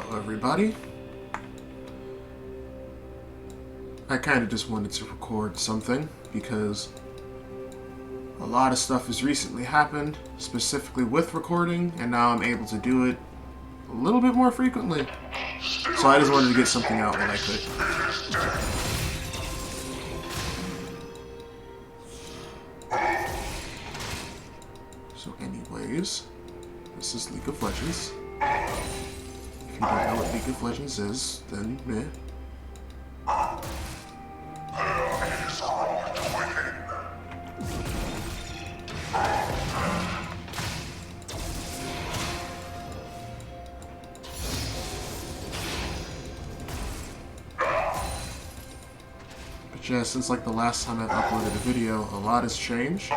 Hello everybody. I kind of just wanted to record something because a lot of stuff has recently happened, specifically with recording, and now I'm able to do it a little bit more frequently. So I just wanted to get something out when I could. So anyways, this is League of Legends. If you don't know what League of Legends is, then meh. But yeah, since like the last time I've uploaded a video, a lot has changed. I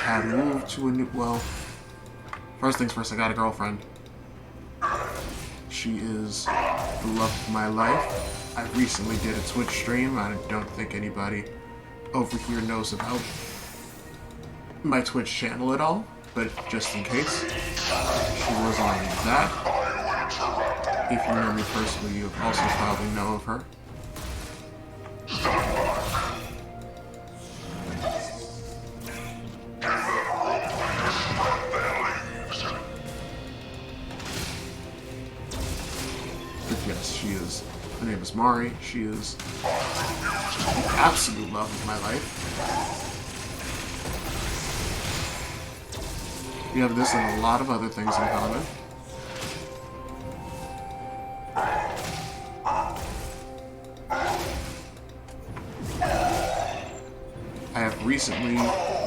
have moved to a new, well, first things first, I got a girlfriend. She is the love of my life. I recently did a Twitch stream. I don't think anybody over here knows about my Twitch channel at all, but just in case, she was on that. If you know me personally, you also probably know of her. Yes, she is. Her name is Mari. She is the absolute love of my life. We have this and a lot of other things in common. I have recently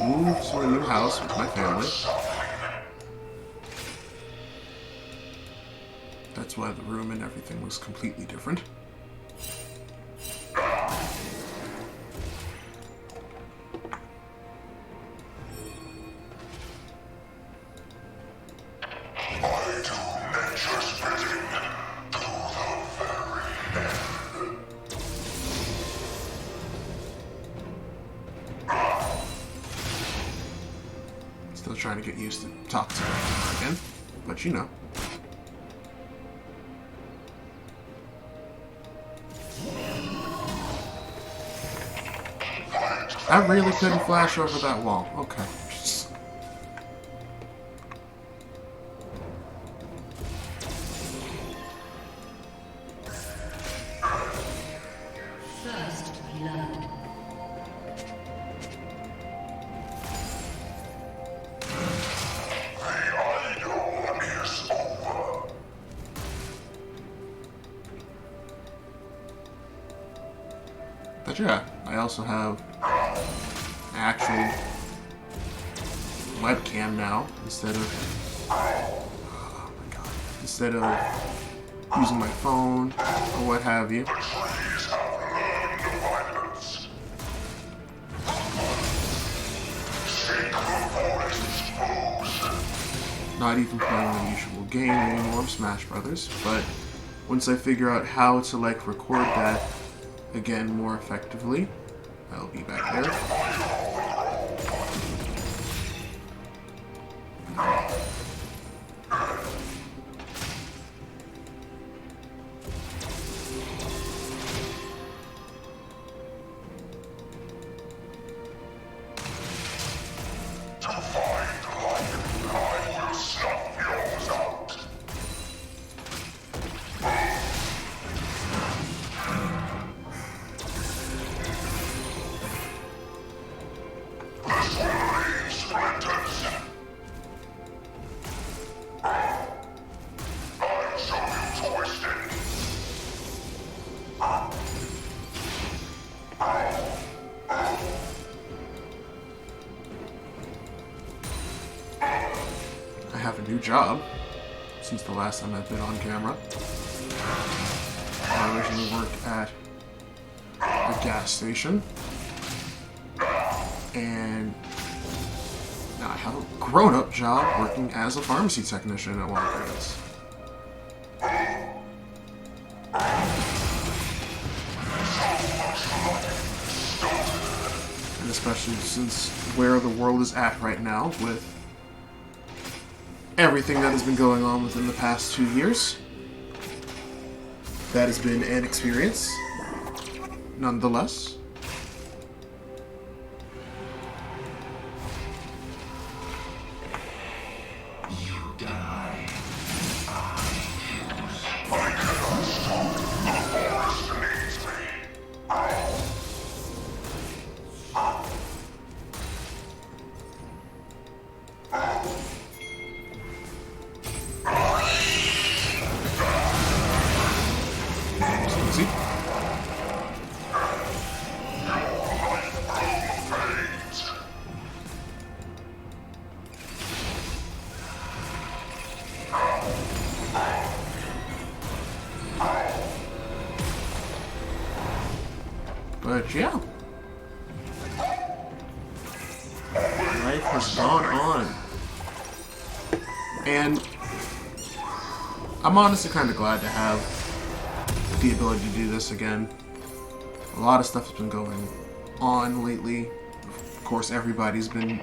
moved to a new house with my family. That's why the room and everything was completely different. Still trying to get used to talking to her again, but you know. I really couldn't flash over that wall. Okay. First blood. But yeah, I also have actual webcam now instead of, oh my god, instead of using my phone or what have you. Not even playing the usual game anymore of Smash Brothers, but once I figure out how to like record that again more effectively, I'll be back there. I have a new job since the last time I've been on camera. I originally worked at a gas station, and now I have a grown-up job working as a pharmacy technician at Walgreens. And especially since where the world is at right now with everything that has been going on within the past 2 years. that has been an experience, nonetheless. But yeah, life has gone on, and I'm honestly kind of glad to have the ability to do this again. A lot of stuff has been going on lately. Of course, everybody's been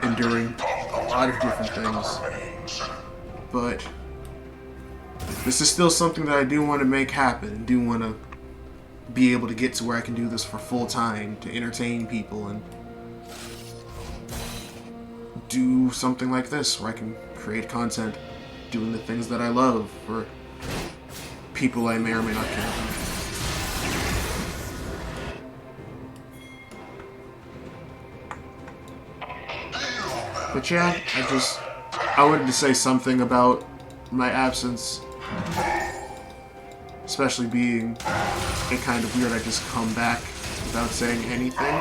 enduring a lot of different things, but this is still something that I do want to make happen, and do want to be able to get to where I can do this for full time to entertain people and do something like this where I can create content doing the things that I love for people I may or may not care about. But yeah, I wanted to say something about my absence, especially being it kind of weird I just come back without saying anything.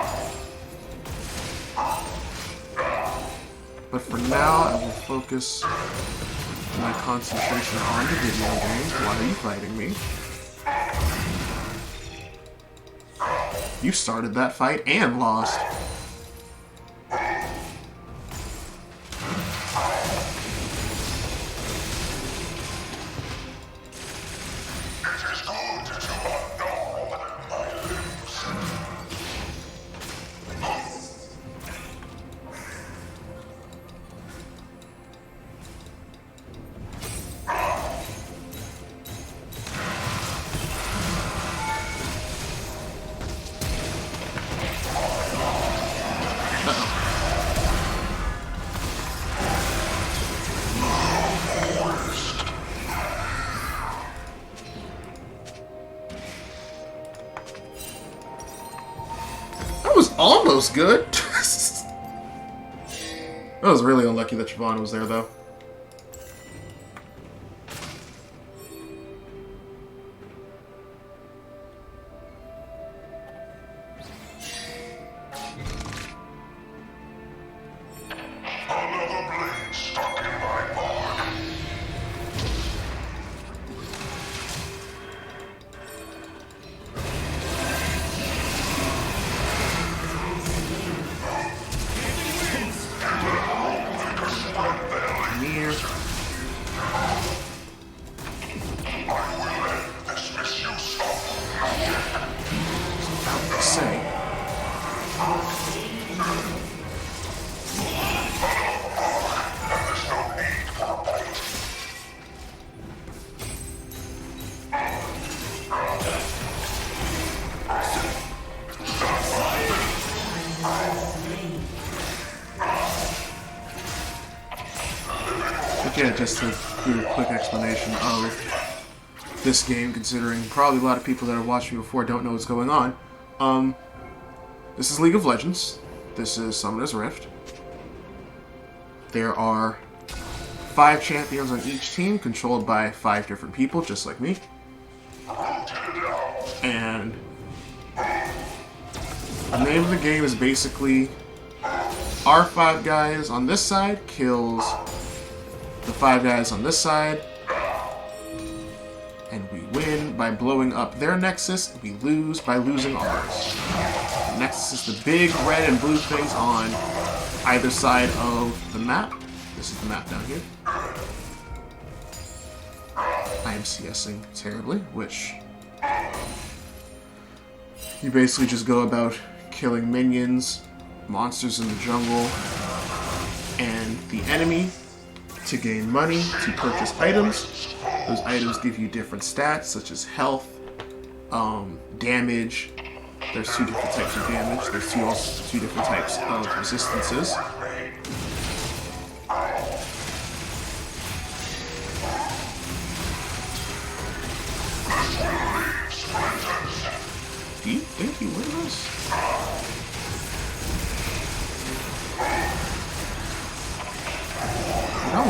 But for now, I will focus my concentration on the video game. Why are you fighting me? You started that fight and lost. Almost good. That was really unlucky that Siobhan was there, though. Another blade stuck in my bark. Yeah, just to do a quick explanation of this game, considering probably a lot of people that have watched me before don't know what's going on. This is League of Legends. This is Summoner's Rift. There are 5 champions on each team, controlled by 5 different people, just like me. And the name of the game is basically our 5 guys on this side kills the 5 guys on this side, and we win by blowing up their Nexus, we lose by losing ours. The Nexus is the big red and blue things on either side of the map. This is the map down here. I am CSing terribly, which you basically just go about killing minions, monsters in the jungle, and the enemy to gain money, to purchase items, Those items give you different stats, such as health, damage. There's 2 different types of damage. There's two different types of resistances. Do you think you win this? No.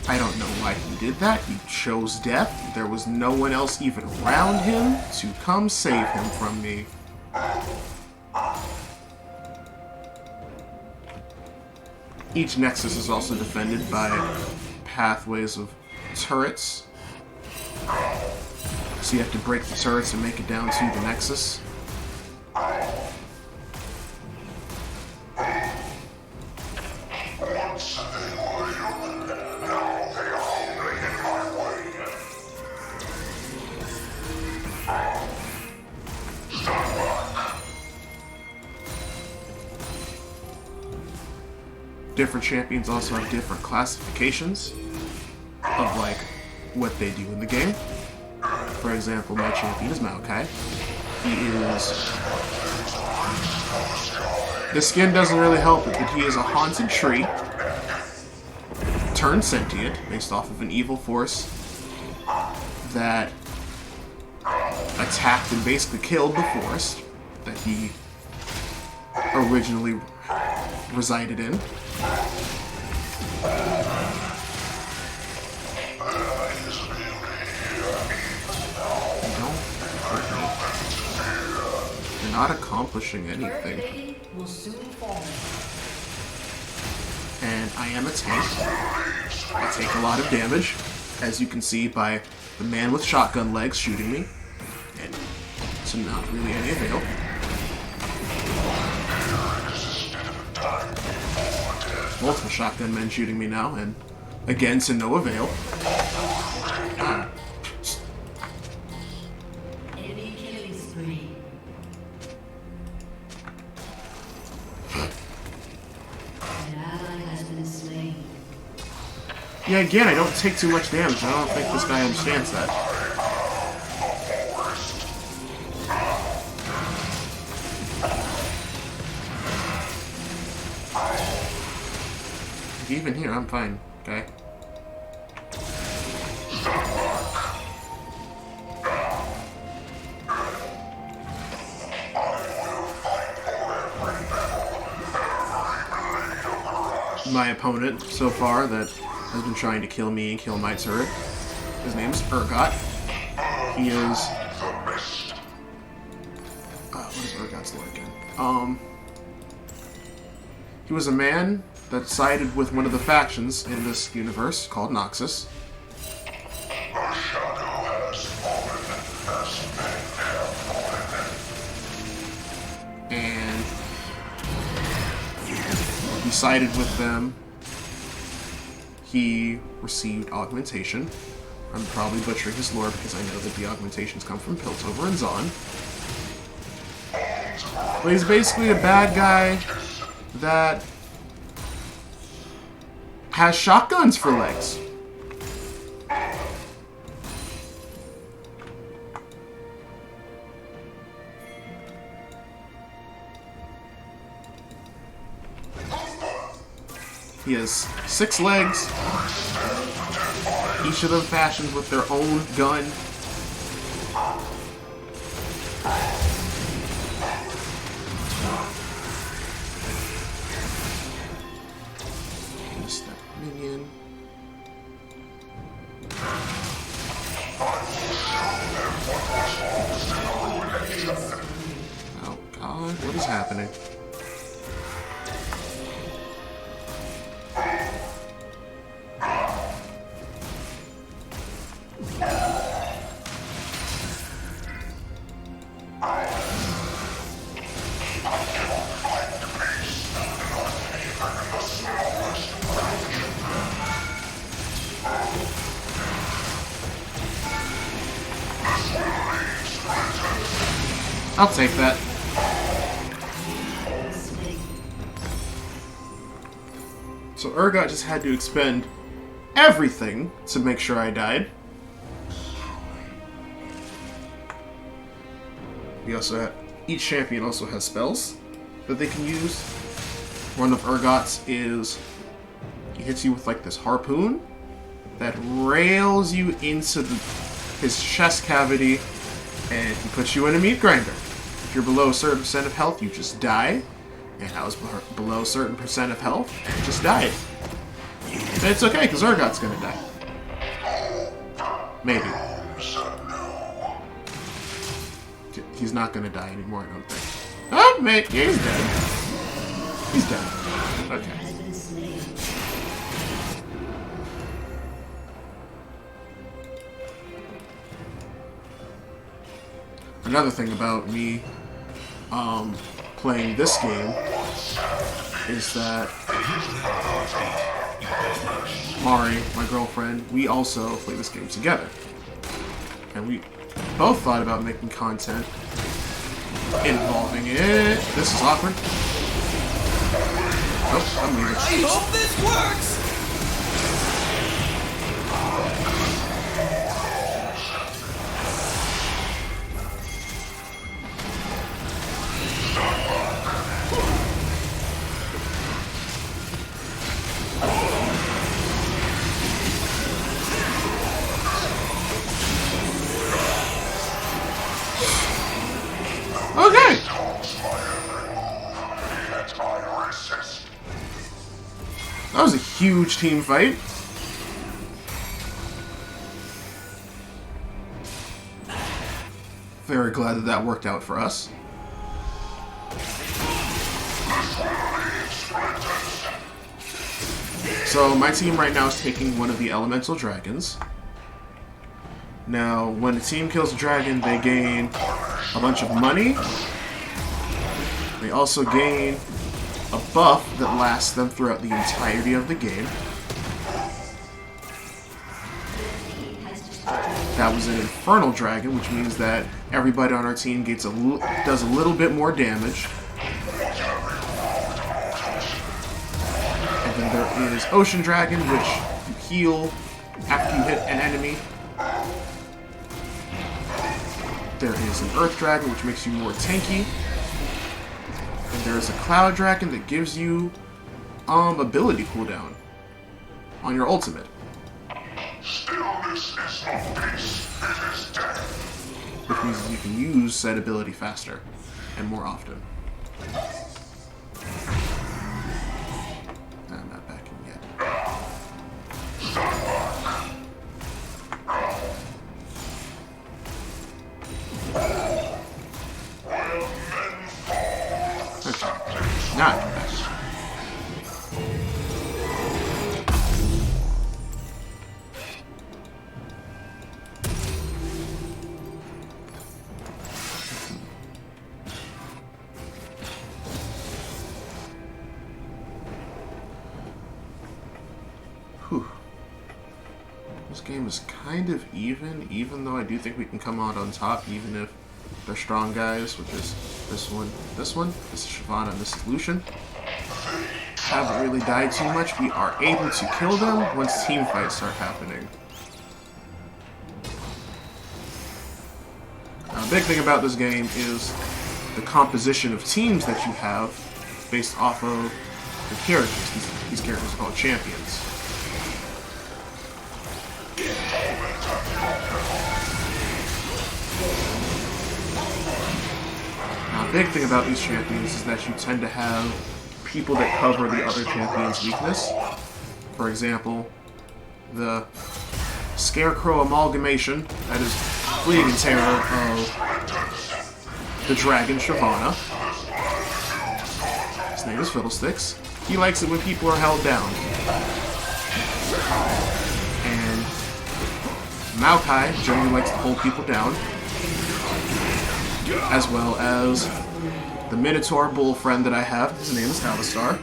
I don't know why he did that. He chose death. There was no one else even around him to come save him from me. Each Nexus is also defended by pathways of turrets. So you have to break the turrets and make it down to the Nexus. Once they were human, now they are only in my way. Stand back. Different champions also have different classifications of like what they do in the game. For example, my champion is Maokai. He is... The skin doesn't really help it, but he is a haunted tree. Turned sentient, based off of an evil force that attacked and basically killed the forest that he originally resided in. You're not accomplishing anything. And I am a tank. I take a lot of damage, as you can see by the man with shotgun legs shooting me. And to not really any avail. Multiple shotgun men shooting me now, and again to no avail. Enemy killing spree. An ally has been slain. Yeah, again, I don't take too much damage. I don't think this guy understands that. Even here, I'm fine, okay? My opponent, so far, that has been trying to kill me and kill my turret, his name is Urgot. He is... what is Urgot's lore again? He was a man that sided with one of the factions in this universe called Noxus. And he sided with them. He received augmentation. I'm probably butchering his lore because I know that the augmentations come from Piltover and Zahn. But he's basically a bad guy that has shotguns for legs. He has 6 legs, each of them fashioned with their own gun. Step minion. Oh god, what is happening? I'll take that. So Urgot just had to expend everything to make sure I died. We also have, each champion also has spells that they can use. One of Urgot's is he hits you with like this harpoon that rails you into his chest cavity, and he puts you in a meat grinder. If you're below a certain percent of health, you just die. And I was below a certain percent of health and just died. And it's okay, because Urgot's gonna die. Maybe. He's not gonna die anymore, I don't think. Oh, mate, yeah, he's dead. He's dead. Okay. Has been slain. Another thing about me playing this game is that Mari, my girlfriend, we also play this game together. And we both thought about making content involving it. This is awkward. Oh, I'm leaving. I hope this works! Okay! That was a huge team fight. Very glad that that worked out for us. So my team right now is taking one of the elemental dragons. Now, when a team kills a dragon, they gain a bunch of money. They also gain a buff that lasts them throughout the entirety of the game. That was an infernal dragon, which means that everybody on our team does a little bit more damage. And then there is Ocean Dragon, which you heal after you hit an enemy. There is an Earth Dragon, which makes you more tanky. And there is a Cloud Dragon that gives you ability cooldown on your ultimate. Stillness is not peace, it is death. Which means that you can use said ability faster and more often. I'm not backing yet. Okay. Now I can back. Whew. This game is kind of even though I do think we can come out on top, even if they're strong guys, which is this one, this is Shyvana, and this is Lucian. Haven't really died too much. We are able to kill them once team fights start happening. Now, the big thing about this game is the composition of teams that you have based off of the characters. These characters are called champions. Now, the big thing about these champions is that you tend to have people that cover the other champion's weakness. For example, the Scarecrow amalgamation, that is Fleeing in Terror of the dragon Shyvana. His name is Fiddlesticks. He likes it when people are held down. And Maokai generally likes to hold people down, as well as the Minotaur bull friend that I have. His name is Alistar.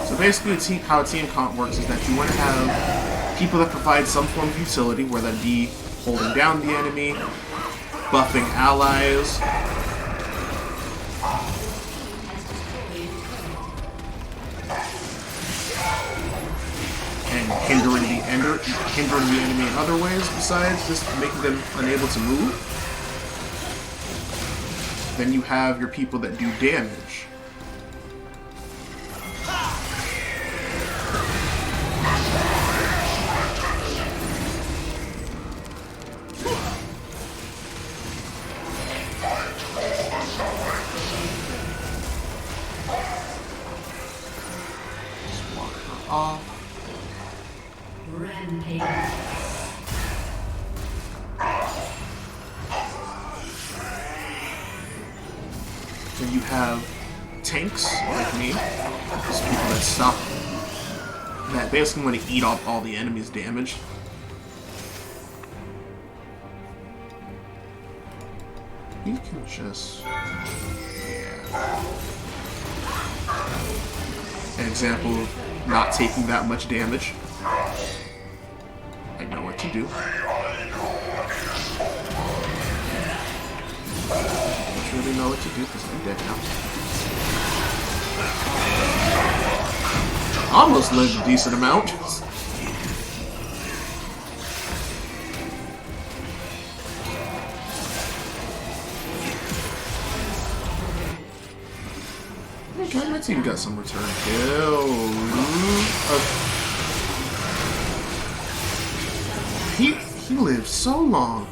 So basically, how a team comp works is that you want to have people that provide some form of utility, whether that be holding down the enemy, buffing allies, hindering the enemy in other ways besides just making them unable to move. Then you have your people that do damage. Off. Rampage. Then you have tanks like me, just people that stop, that basically want to eat up all the enemy's damage. You can just, yeah. An example of not taking that much damage. I know what to do. I don't really know what to do because I'm dead now. Almost lived a decent amount. Okay, my team got some return kills. He lived so long.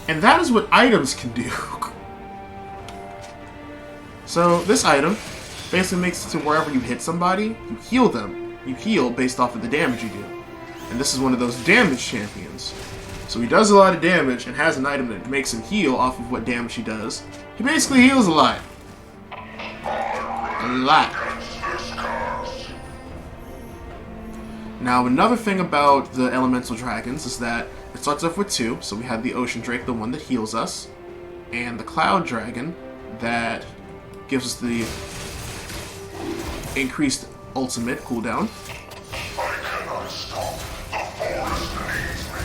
And that is what items can do. So this item basically makes it to wherever you hit somebody, you heal them. You heal based off of the damage you do. And this is one of those damage champions. So he does a lot of damage and has an item that makes him heal off of what damage he does. He basically heals a lot. A lot. Now, another thing about the elemental dragons is that it starts off with two. So we have the ocean drake, the one that heals us, and the cloud dragon that gives us the increased ultimate cooldown. I cannot stop. The forest needs me.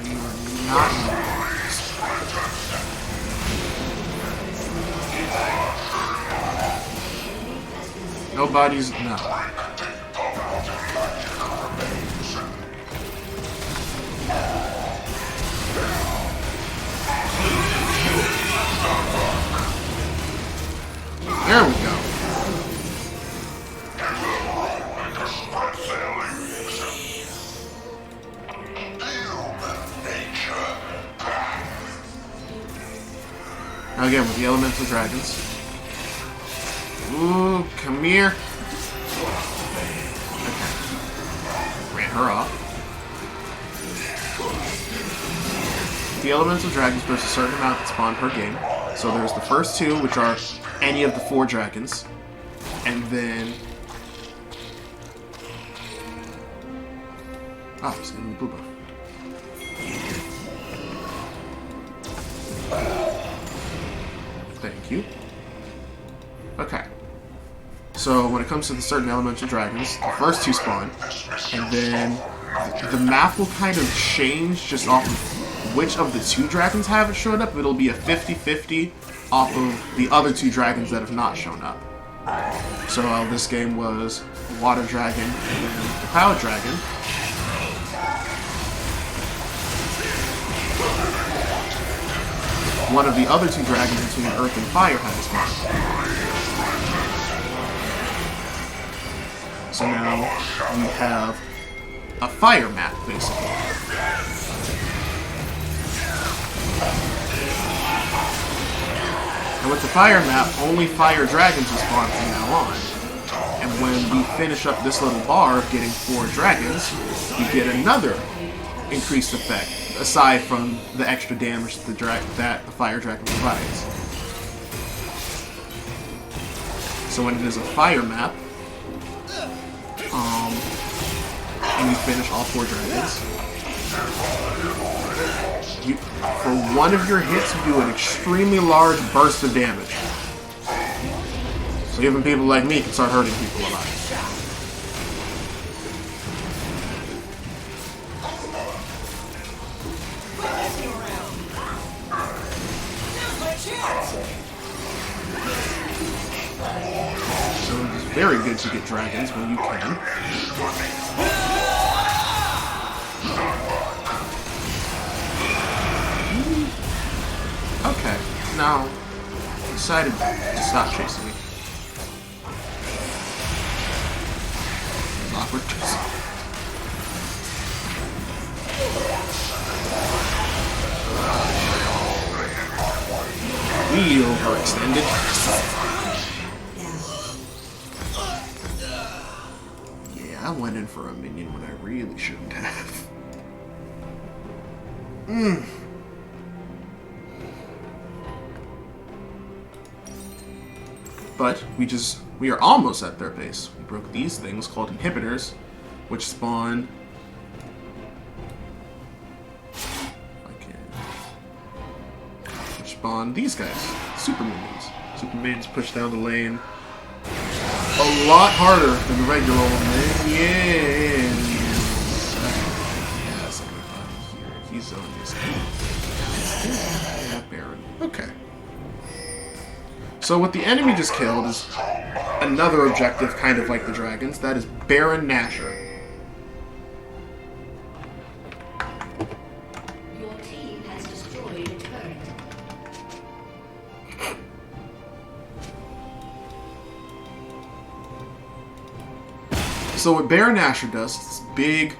You are not. Nobody's no. There we go. Now again with the elemental dragons. Ooh, come here. Okay. Ran her off. The elemental dragons burst a certain amount that spawn per game. So there's the first two, which are any of the 4 dragons. And then... oh, it's gonna be blue buff. Thank you. Okay. So when it comes to the certain elemental dragons, the first 2 spawn, and then the map will kind of change just off of which of the 2 dragons haven't shown up. It'll be a 50-50 off of the other 2 dragons that have not shown up. So this game was the water dragon and then the cloud dragon. One of the other 2 dragons between Earth and Fire has spawned. So now we have a fire map, basically. And with the fire map, only fire dragons will spawn from now on. And when we finish up this little bar of getting 4 dragons, we get another increased effect, aside from the extra damage that the fire dragon provides. So when it is a fire map, and you finish all 4 dragons, for one of your hits, you do an extremely large burst of damage. So even people like me can start hurting people a lot. very good to get dragons when you can. Okay, now decided to stop chasing me. Awkward. We overextended. Yeah, I went in for a minion when I really shouldn't have. But we are almost at their base. We broke these things called inhibitors, which spawn. Which spawn these guys, super minions. Super minions push down the lane a lot harder than the regular old minions. Yeah, somebody here. He's zoning this. Yeah, Baron. Okay. So what the enemy just killed is another objective, kind of like the dragons. That is Baron Nashor. Your team has destroyed a turret. So what Baron Nashor does is big.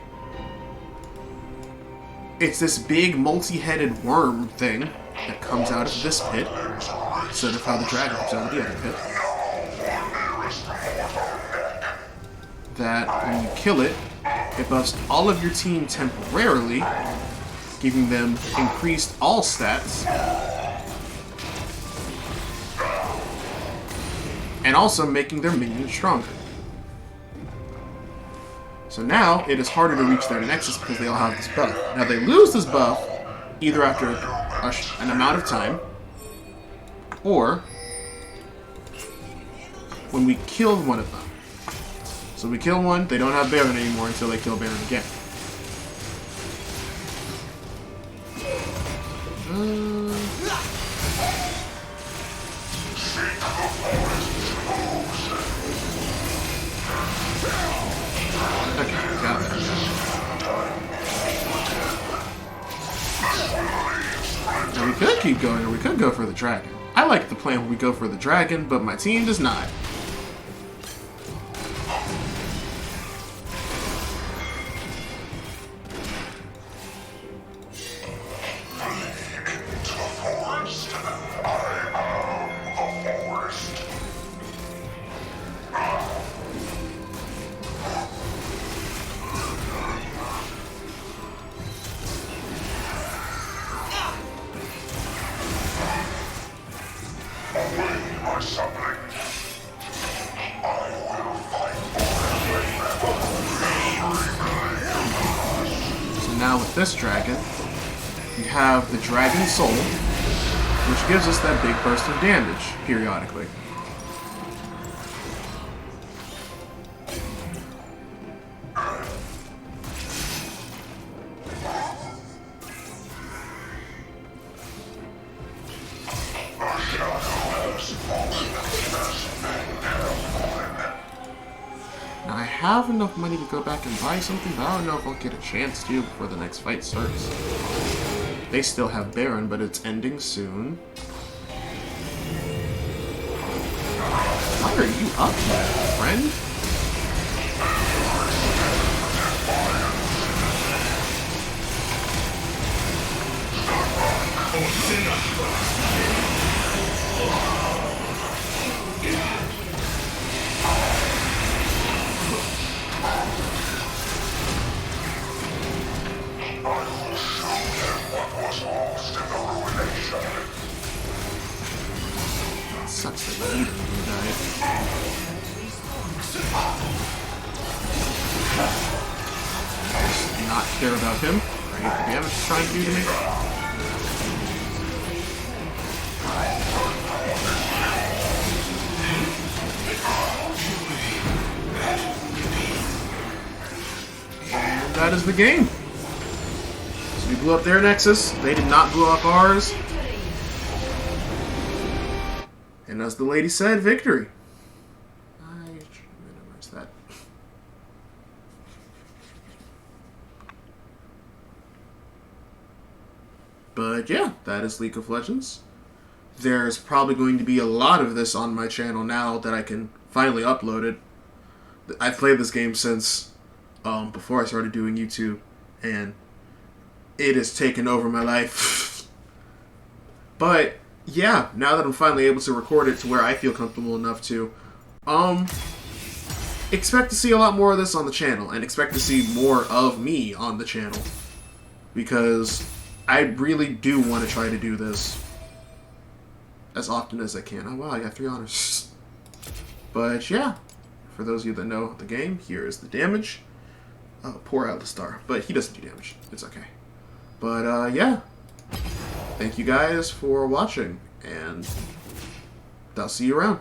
It's this big multi-headed worm thing that comes out of this pit, instead of how the dragon comes out of the other pit. That when you kill it, it buffs all of your team temporarily, giving them increased all stats, and also making their minions stronger. So now, it is harder to reach their nexus because they all have this buff. Now they lose this buff either after an amount of time, or when we kill one of them. So we kill one, they don't have Baron anymore until they kill Baron again. Okay, got it. Now we could keep going, or we could go for the dragon. I like the plan where we go for the dragon, but my team does not. Now with this dragon, we have the Dragon Soul, which gives us that big burst of damage periodically. Now I have enough money to go back and buy something, but I don't know if I'll get a chance to before the next fight starts. They still have Baron, but it's ending soon. Why are you up here, friend? Sucks that the leader died. Just not care about him. Right? The damage he's trying to do to me. And that is the game. So we blew up their nexus. They did not blow up ours. And as the lady said, victory. But yeah, that is League of Legends. There's probably going to be a lot of this on my channel now that I can finally upload it. I've played this game since before I started doing YouTube, and it has taken over my life. But yeah, now that I'm finally able to record it to where I feel comfortable enough to, expect to see a lot more of this on the channel, and expect to see more of me on the channel, because I really do want to try to do this as often as I can. Oh wow, I got 3 honors. But yeah, for those of you that know the game, here is the damage. Poor Alistar, but he doesn't do damage. It's okay. But yeah, thank you guys for watching, and I'll see you around.